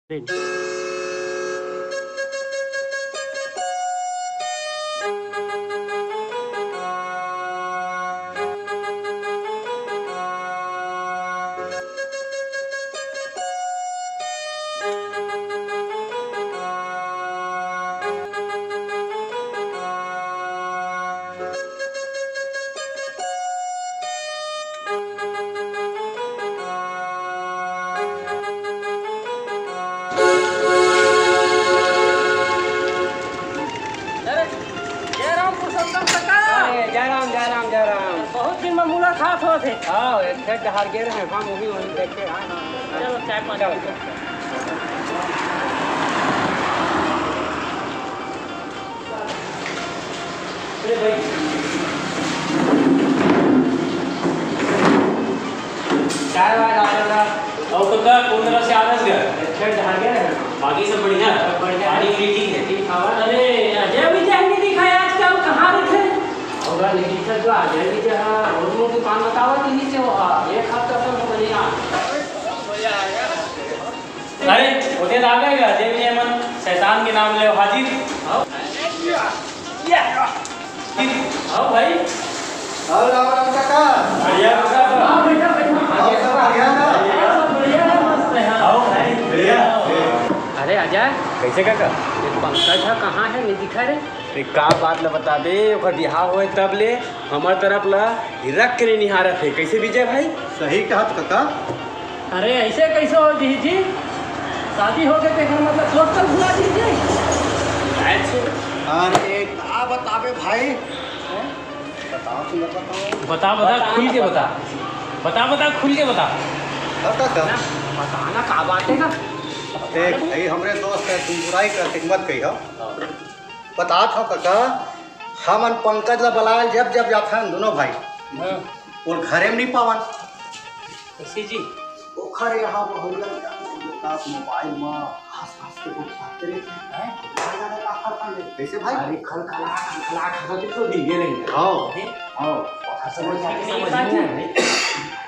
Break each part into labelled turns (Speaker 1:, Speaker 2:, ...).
Speaker 1: बहुत दिन में मुलाकात हो थे।
Speaker 2: हाँ एक हार गए रहे हम वही वही देख के आए ना।
Speaker 1: चलो चाय पानी
Speaker 2: अरे भाई चाय वाय आ रहा
Speaker 3: और कुत्ता कौन तरह से आ रहा है
Speaker 2: एक हार गए रहे
Speaker 3: बाकी सब बढ़िया पानी ठीक है
Speaker 2: ठीक था।
Speaker 1: अरे अजय विजय नहीं दिखाया आजकल, कहाँ रखे?
Speaker 2: होगा लेकिन सर जो आ जाए भी जहाँ रोड में दुकान बतावा कि नीचे एक हफ्ता तक हो बढ़िया।
Speaker 3: अरे होते आ गएगा देव ने मन शैतान के नाम ले हाजिर। आओ भाई
Speaker 4: और राम काका
Speaker 3: बढ़िया
Speaker 1: हाँ बेटा
Speaker 4: और सब बढ़िया ना
Speaker 3: आओ भाई बढ़िया।
Speaker 2: अरे अजय
Speaker 3: कैसे काका
Speaker 2: ये पंकज है कहाँ है नहीं दिखा रे?
Speaker 3: का बात ला बता दे ओकर बिहार होए तब ले हमार तरफ ला रख के नहीं निहारत है। कैसे विजय भाई
Speaker 4: सही कहा काका।
Speaker 1: अरे ऐसे कैसे हो जी? शादी हो गए तो मतलब दोस्त तक भुला दीजिए।
Speaker 4: अरे का बतावे भाई बताओ तुम बताओ
Speaker 3: बता खुल के बता खुल के बता।
Speaker 4: काका
Speaker 2: बताना का बात है का?
Speaker 4: देख भाई हमरे दोस्त है तुम बुराई करते मत कही हो। बतात हो काका हमन पंकज ला बुलाए जब जाता है दोनों भाई और घरे में नहीं पावन
Speaker 3: कैसे जी
Speaker 4: ओखर यहाँ बहुरिया मोबाइल में हंस के वो खाते रहते हैं कैसे भाई
Speaker 2: अरे खलखला खा तो दिए नहीं।
Speaker 4: आओ
Speaker 2: समझ नहीं है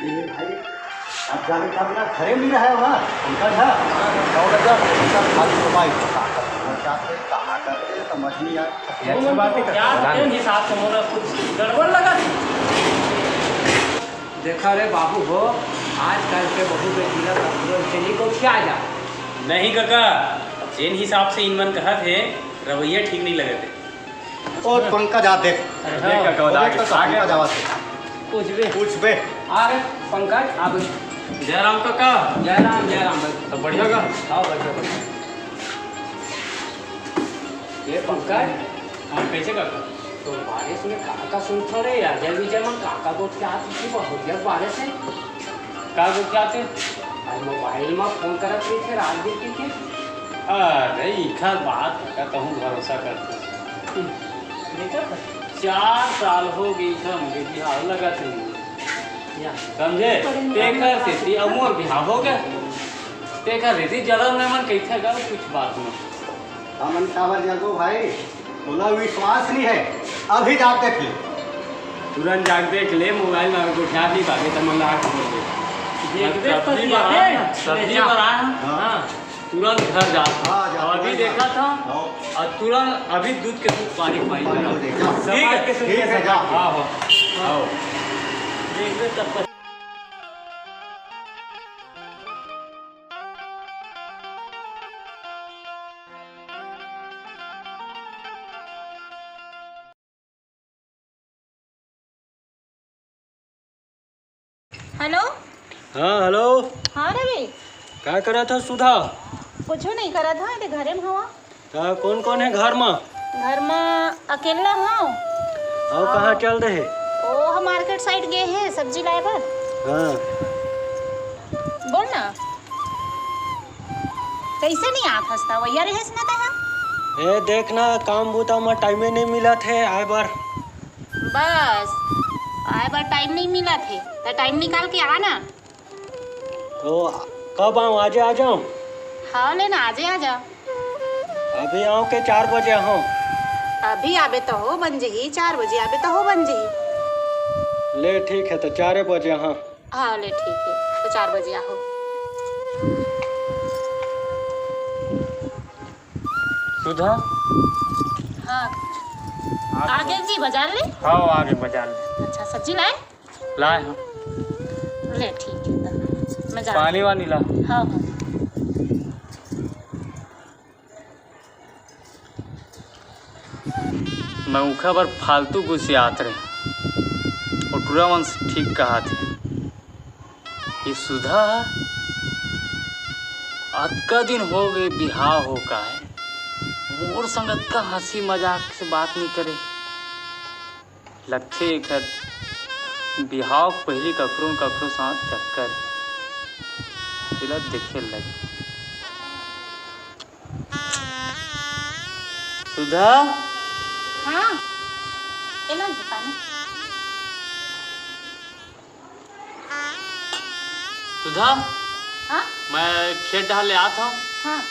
Speaker 4: ये भाई अब जाने का बिना घरे में रहा है वहाँ पंकज है और जब खाली मोबाइल चाहते कहाँ करते समझ नहीं आया।
Speaker 2: अच्छी बात है
Speaker 1: क्या हिसाब से मोरा कुछ गड़बड़ लगा?
Speaker 2: देखा रे बाबू हो आजकल के बहु बेटी चली को क्या जा
Speaker 3: नहीं काका जिन हिसाब से इन मन कहा थे रवैया ठीक नहीं लगे थे।
Speaker 4: और पंकज आ देख पंकज आवाज
Speaker 2: कुछ भी आ रे पंकज आप
Speaker 3: जयराम काका
Speaker 2: जयराम भाई
Speaker 3: सब बढ़िया का
Speaker 2: आओ बढ़िया ये पंकज
Speaker 3: हाँ कैसे काका
Speaker 2: तो बारिश में काका सुनता रे अजय विजय मन काका को क्या थी बहुत जब बारिश है
Speaker 3: का बोल क्या थे
Speaker 2: आज मोबाइल में फोन करत रही थे रात दिन के
Speaker 3: अरे इखा बात कहता हूँ भरोसा करते
Speaker 1: देखा
Speaker 3: 4 साल हो गई था मुझे बिहार लगा थे समझे तेकर से अमूर बिहार हो गया तेकर रेती जलन में मन कैसे गल कुछ बात में
Speaker 4: हमन टावर जागो भाई बोला विश्वास नहीं है अभी जा देख ले
Speaker 3: तुरंत जाग देख ले मोबाइल में अगर उठा दी बाकी तो मन लगा बोल दे सब्जी बना हाँ तुरंत घर जा अभी देखा था और तुरंत अभी दूध के दूध पानी
Speaker 4: ठीक है जा
Speaker 3: हाँ हाँ
Speaker 5: हेलो।
Speaker 3: हाँ हेलो
Speaker 5: हाँ रवि
Speaker 3: क्या करा था सुधा
Speaker 5: कुछ नहीं करा था ये घरे में हवा
Speaker 3: का कौन है घर में
Speaker 5: घर में अकेला हूँ
Speaker 3: और कहाँ चल रहे
Speaker 5: ओ हम मार्केट साइड गए हैं सब्जी लाए पर।
Speaker 3: हाँ
Speaker 5: बोल ना कैसे नहीं आप हंसता वैया रहे ना था
Speaker 3: ए देखना काम बूता में टाइम नहीं मिला थे आए बार
Speaker 5: बस आए बार टाइम नहीं मिला थे तो टाइम निकाल के आना।
Speaker 3: तो कब आऊँ आज आ जाऊँ
Speaker 5: हाँ लेना आजे आ जा
Speaker 3: अभी आऊँ के 4 बजे आऊँ
Speaker 5: अभी आबे तो हो बन जही 4 बजे आबे तो हो बन जही।
Speaker 3: ले ठीक है तो 4 बजे हाँ
Speaker 5: हाँ ले ठीक है तो 4 बजे आओ।
Speaker 3: सुधा
Speaker 5: हाँ आगे जी बाजार ले।
Speaker 3: हाँ आगे बाजार ले।
Speaker 5: अच्छा सब्जी लाए?
Speaker 3: लाए हम।
Speaker 5: ले ठीक है तो मैं जा।
Speaker 3: पानी वानी ला।
Speaker 5: हाँ हाँ
Speaker 3: मैं उखा पर फालतू गुस्सियात रहे और टूरा वंश ठीक कहा थे। ये सुधा अतका दिन हो गए बिहाव हो का है, मोर संगत का हंसी मजाक से बात नहीं करे। लगते एक बिहाव पहली ककरों साथ चक्कर दिला देखे लगे। सुधा
Speaker 5: हाँ एना जी पानी।
Speaker 3: सुधा
Speaker 5: हाँ
Speaker 3: मैं खेत डाल ले आता हूँ।
Speaker 5: हाँ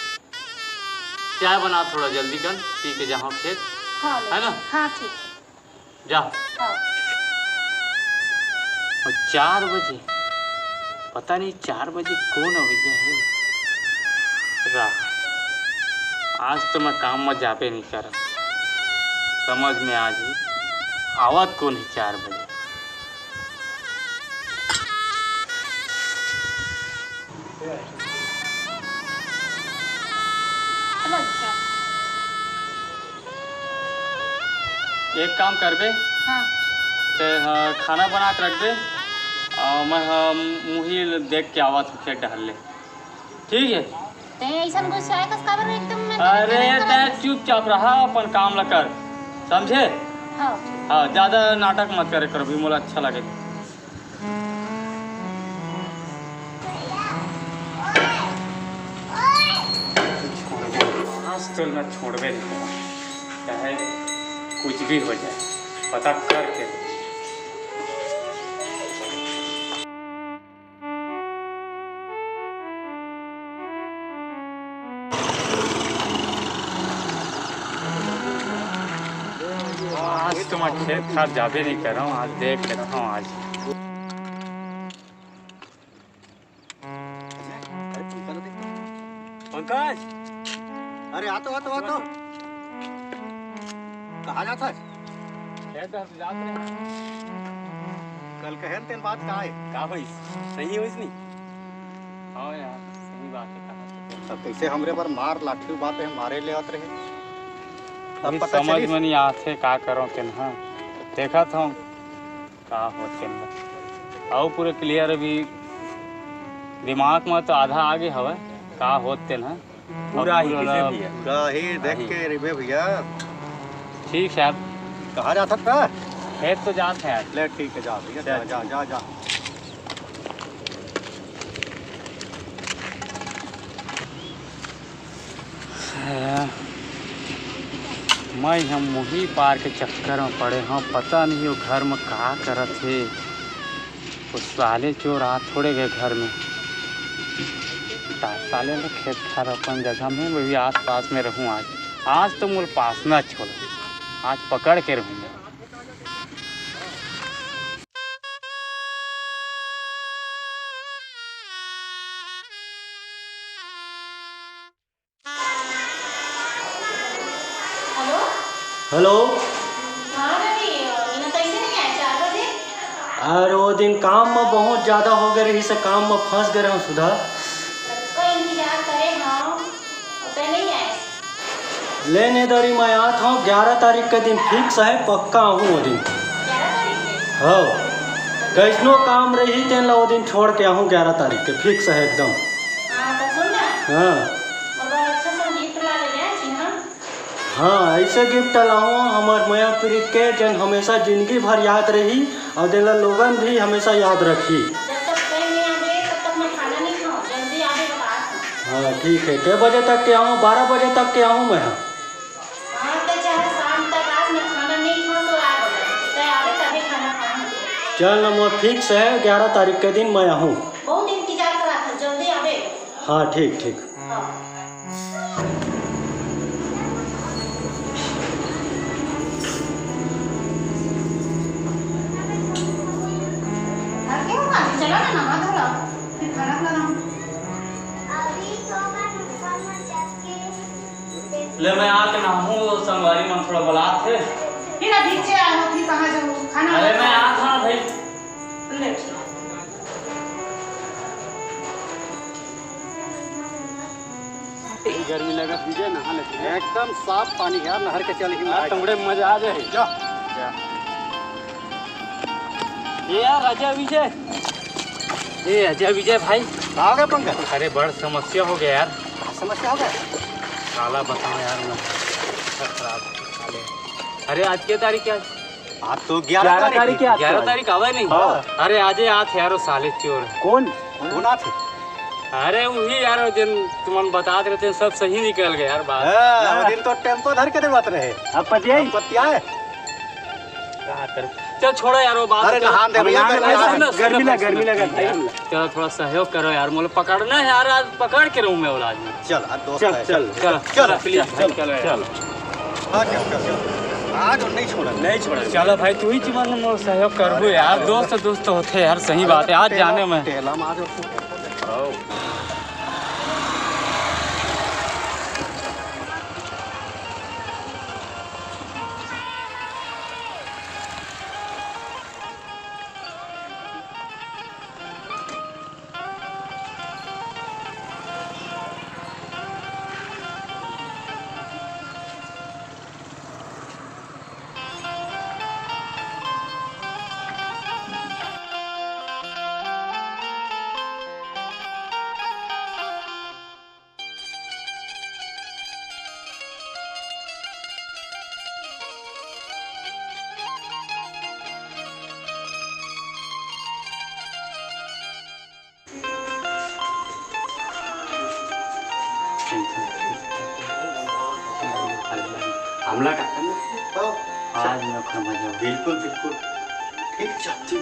Speaker 3: चाय बना थोड़ा जल्दी कर, पी के जाओ खेत,
Speaker 5: हाँ
Speaker 3: है ना?
Speaker 5: हाँ ठीक है।
Speaker 3: जा।
Speaker 5: हाँ
Speaker 3: और 4 बजे पता नहीं 4 बजे कौन हो गया है। आज तो मैं काम में जापे नहीं कर, समझ में आ जी आवत कौन है 4 बजे।
Speaker 5: चलो अच्छा।
Speaker 3: एक काम कर बे,
Speaker 5: हाँ
Speaker 3: खाना बना के रख दे, मैं मुही देख के आवत हूँ खेत डाल ले, ठीक है?
Speaker 5: ते ऐसा गुस्सा है कस काबर एकदम में।
Speaker 3: अरे ते चुपचाप रहा, अपन काम ला कर, समझे?
Speaker 5: हाँ
Speaker 3: हाँ ज़्यादा नाटक मत करे करो भी, मोला अच्छा लगे। आज तो मैं छोड़बे नहीं करूँ, चाहे कुछ भी हो जाए, पता करके। आज तो मैं खेत खाद जाबे नहीं कर रहा हूँ, आज देख लेता हूँ आज।
Speaker 4: पंकज, अरे आतो कहाँ जाता है?
Speaker 3: खेत जात रहे
Speaker 4: कल कहन तेन बात का है?
Speaker 3: का भाई सही हो इसनी? हाँ यार सही बात है, कहा
Speaker 4: तब कैसे हमरे पर मार लाठी बात है, मारे ले आत रहे।
Speaker 3: अभी समझ में नहीं आते का करो तेन। हाँ देखा था का होते आओ पूरे क्लियर, अभी दिमाग में तो आधा आगे हवा का होते ना
Speaker 4: पूरा ही देख के रिबे भैया।
Speaker 3: ठीक है,
Speaker 4: कहाँ जाता था?
Speaker 3: खेत तो जाते हैं।
Speaker 4: ले ठीक है, जा भैया, जा जा जा जा।
Speaker 3: मैं हम मुही पार के चक्कर में पड़े हाँ, पता नहीं वो घर में का करत थे। उस साले चोर आ थोड़े गए घर में, साले में खेत खार अपन जगह में मैं भी आस पास में रहूँ। आज तो मुझे पास ना छोड़, आज पकड़ के रहूँगा।
Speaker 1: हेलो।
Speaker 5: हाँ रवि, इन्हें कैसे नहीं आए 4 बजे?
Speaker 1: अरे वो दिन काम में बहुत ज़्यादा हो गए रही से, काम में फंस गए हूँ सुधा।
Speaker 5: कोई इंतजार करे हाँ, तो नहीं आए।
Speaker 1: लेने दरी मैं आता हूँ, 11 तारीख के दिन फिक्स है, पक्का हूँ वो दिन।
Speaker 5: 11 तारीख के?
Speaker 1: हाँ कैसनो काम रही तेन ला वो दिन छोड़ के आऊँ, 11 तारीख के फिक्स है एकदम।
Speaker 5: हाँ तो सुन ना,
Speaker 1: हाँ
Speaker 5: और अच्छा सा गिफ्ट ला ले ले जी। हाँ
Speaker 1: हाँ ऐसे गिफ्ट लाऊँ हमार माया प्रीत के, जन हमेशा जिंदगी भर याद रही और दिल लोगन भी हमेशा याद रखी।
Speaker 5: जब तक ट्रेन नहीं आवे तब तक मैं खाना नहीं खाऊँ, जल्दी आवे बता।
Speaker 1: हाँ ठीक है, कितने बजे तक के आऊँ? 12 बजे तक के आऊँ मैं।
Speaker 5: हाँ तो चाहे शाम तक आज मैं खाना नहीं खाऊँ तो आ बजे आवे तभी खाना खाऊँ।
Speaker 1: चल ना फिक्स है, 11 तारीख के दिन मैं आऊँ।
Speaker 5: बहुत इंतजार करा था, जल्दी आवे।
Speaker 1: हाँ ठीक ठीक।
Speaker 5: हाँ चलो ना नहा धो लो, फिर खाना बनाओ।
Speaker 6: अभी तो मैं नुकसान में जाके
Speaker 3: ले मैं आके नहाऊं संगवारी मन थोड़ा बुलात थे।
Speaker 5: फिर अभी से आए हो फिर कहाँ जाऊँ खाना
Speaker 3: अरे मैं आ था भाई।
Speaker 5: ले
Speaker 3: गर्मी लगा विजय नहा लेते
Speaker 4: एकदम साफ पानी है नहर के चल ही
Speaker 3: तुमरे मजा आ जाए।
Speaker 4: जा
Speaker 3: ये यार अजय विजय, ये अजय विजय भाई
Speaker 4: आ गए पंकज।
Speaker 3: अरे बड़ समस्या हो गया यार।
Speaker 4: समस्या हो गया
Speaker 3: साला बताओ यार मैं खराब साले। अरे आज की तारीख क्या है?
Speaker 4: आज तो 11 तारीख है।
Speaker 3: 11 तारीख आवा नहीं। अरे आज आते यार वो साले चोर।
Speaker 4: कौन कौन आते?
Speaker 3: अरे वही यार जिन तुमन बता रहे थे सब सही निकल गए यार बात।
Speaker 4: वो दिन तो टेम्पो धर के बात रहे। अब पतिया है
Speaker 3: क्या कर चल छोड़ो यार वो बात।
Speaker 4: अरे नहा दे भैया
Speaker 3: गर्मी लगा चलो थोड़ा सहयोग करो यार मुझे पकड़ना है यार आज पकड़ के रहूं मैं वो आदमी।
Speaker 4: चल दोस्त
Speaker 3: चल प्लीज चल
Speaker 4: आज नहीं छोड़ा
Speaker 3: चलो भाई तू ही जीवन में मोर सहयोग करबो यार। दोस्त होते यार सही बात है। आज जाने में हमला का आज मैं मजा
Speaker 4: बिल्कुल ठीक चल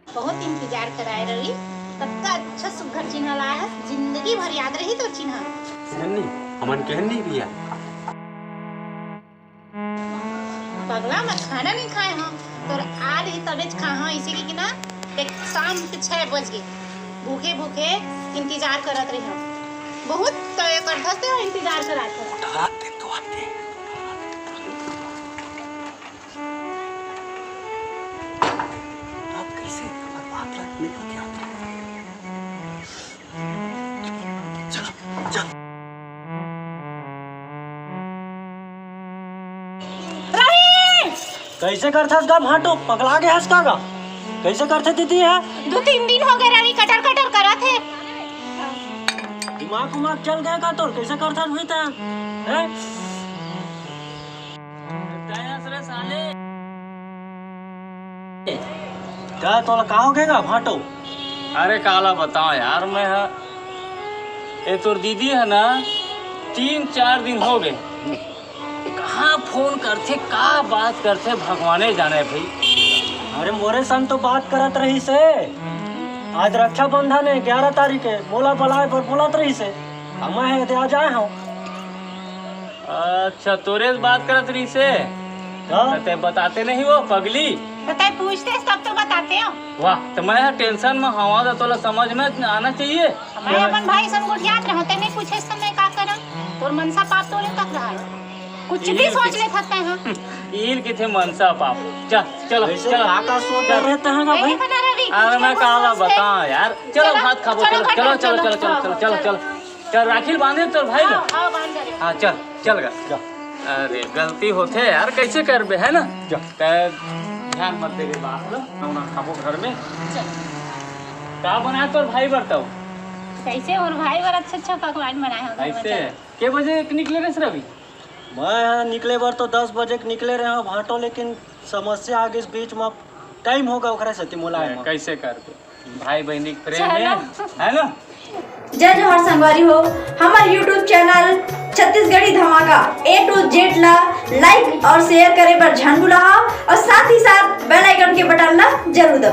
Speaker 5: बहुत इंतजार कराए रही तब का अच्छा सुघर चिन्ह लाया है जिंदगी भर याद रही तो चिन्ह
Speaker 3: हमन कहनी भी है।
Speaker 5: पगला मैं खाना नहीं खाए हूँ तो आज ही तबेज खा हाँ इसी की ना शाम के 6 बज गए भूखे इंतजार करत रही हम बहुत करते हो इंतजार कराते
Speaker 1: कैसे करता गा भाटो पगला गया हंस का कैसे करते दीदी है?
Speaker 5: 2-3 दिन हो गए रवि कटर करा थे।
Speaker 1: दिमाग चल गया का तो कैसे करता हुई था हैं? क्या तो का हो गएगा भाटो?
Speaker 3: अरे काला बताओ यार मैं ये तो दीदी है ना 3-4 दिन हो गए कहाँ फोन करते का बात करते भगवाने जाने भाई।
Speaker 1: अरे मोरे संग तो बात करत रही से आज रक्षाबंधन है 11 तारीख है मोला बुलाए पर बोलत रही से हम है आ जाए हम।
Speaker 3: अच्छा तोरे से बात करत रही से ते बताते नहीं वो पगली
Speaker 5: बताए पूछते तब तो बताते हो।
Speaker 3: वाह तो मैं टेंशन में हवा था तो समझ में आना चाहिए।
Speaker 5: मैं अपन भाई संग गुड़ियात रहते नहीं पूछे समय का करा और मनसा पाप तोरे तक रहा है कुछ भी सोच ले सकते हैं।
Speaker 3: ईल के थे मनसा पाप चलो
Speaker 1: आका सोच रहते हैं भाई।
Speaker 3: अरे मैं काला बताओ यार चलो भात खाबो चलो राखी बांधे तो भाई ना। हाँ चल गा। अरे गलती होते यार कैसे करबे है ना ध्यान मत दे बात ना खाबो घर में का बनाए तो भाई बताओ
Speaker 5: कैसे और भाई बार अच्छा पकवान बनाए हो
Speaker 3: कैसे के बजे निकले रे रवि?
Speaker 1: मैं निकले बार तो 10 बजे निकले रहे हैं भाटो लेकिन समस्या आगे इस बीच में टाइम होगा ओकरा सती मोलाए
Speaker 3: कैसे करबे भाई बहनी प्रेम है ना।
Speaker 6: जय जोहर संगवारी हो हमारे YouTube चैनल छत्तीसगढ़ी धमाका A to Z ला लाइक और शेयर करे पर झंडू लहा और साथ ही साथ बेल आइकन के बटन ला जरूर दबा।